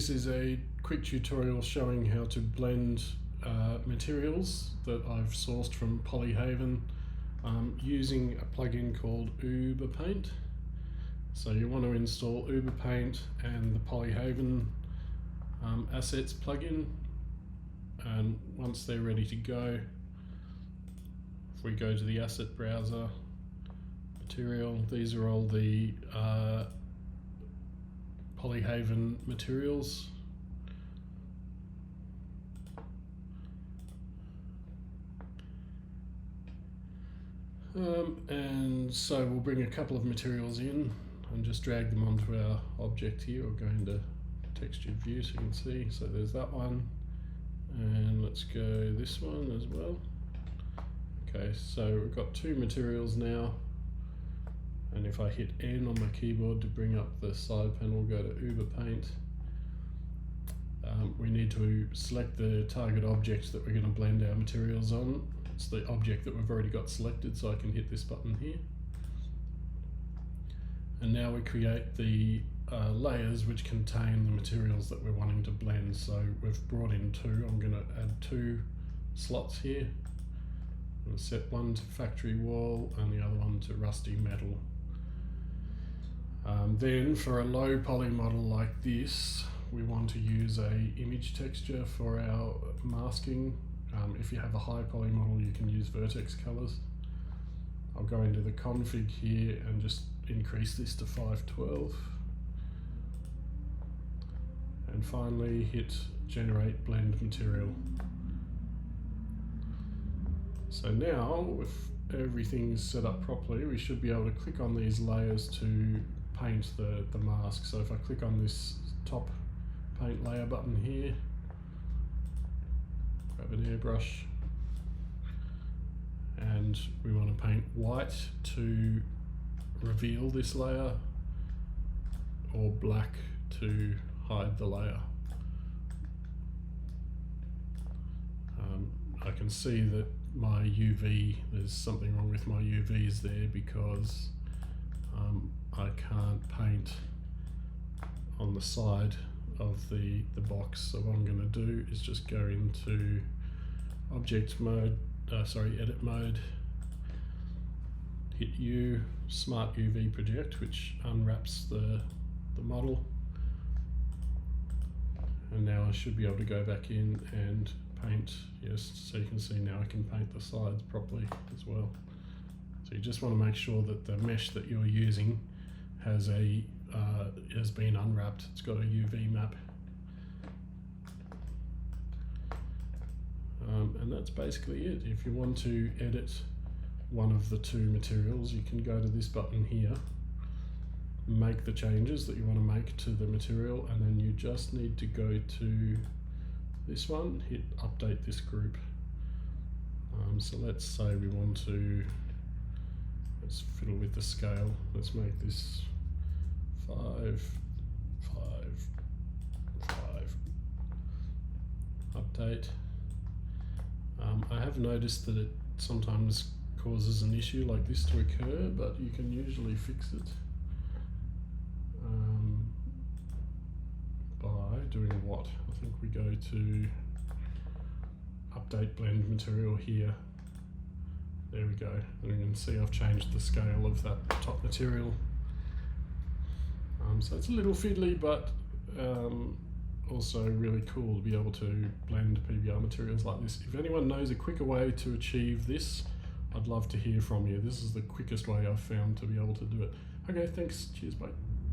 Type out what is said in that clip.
This is a quick tutorial showing how to blend materials that I've sourced from Polyhaven using a plugin called Uber Paint. So you want to install Uber Paint and the Polyhaven assets plugin, and once they're ready to go, if we go to the asset browser, material, these are all the Polyhaven materials. And so we'll bring a couple of materials in and just drag them onto our object here, or go into textured view so you can see. So there's that one, and let's go this one as well. Okay, so we've got two materials now, and if I hit N on my keyboard to bring up the side panel, go to Uber Paint, we need to select the target object that we're going to blend our materials on. It's the object that we've already got selected, so I can hit this button here. And now we create the layers which contain the materials that we're wanting to blend. So we've brought in two. I'm going to add two slots here. I'm going to set one to factory wall and the other one to rusty metal. Then for a low poly model like this, we want to use a image texture for our masking. If you have a high poly model, you can use vertex colors. I'll go into the config here and just increase this to 512. And finally hit generate blend material. So now, if everything's set up properly, we should be able to click on these layers to paint the mask. So if I click on this top paint layer button here, grab an airbrush, and we want to paint white to reveal this layer, or black to hide the layer. I can see that my UV, there's something wrong with my UVs there, because I can't paint on the side of the box. So what I'm going to do is just go into object mode, edit mode, hit U, Smart UV Project, which unwraps the model. And now I should be able to go back in and paint. Yes, so you can see now I can paint the sides properly as well. So you just want to make sure that the mesh that you're using has been unwrapped. It's got a UV map. And that's basically it. If you want to edit one of the two materials, you can go to this button here, make the changes that you want to make to the material, and then you just need to go to this one, hit update this group. So let's say we want to, let's fiddle with the scale. Let's make this 5, 5, 5. Update. I have noticed that it sometimes causes an issue like this to occur, but you can usually fix it by doing what? I think we go to update blend material here. There we go, and you can see I've changed the scale of that top material. So it's a little fiddly, but also really cool to be able to blend PBR materials like this. If anyone knows a quicker way to achieve this, I'd love to hear from you. This is the quickest way I've found to be able to do it. Okay, thanks, cheers, bye.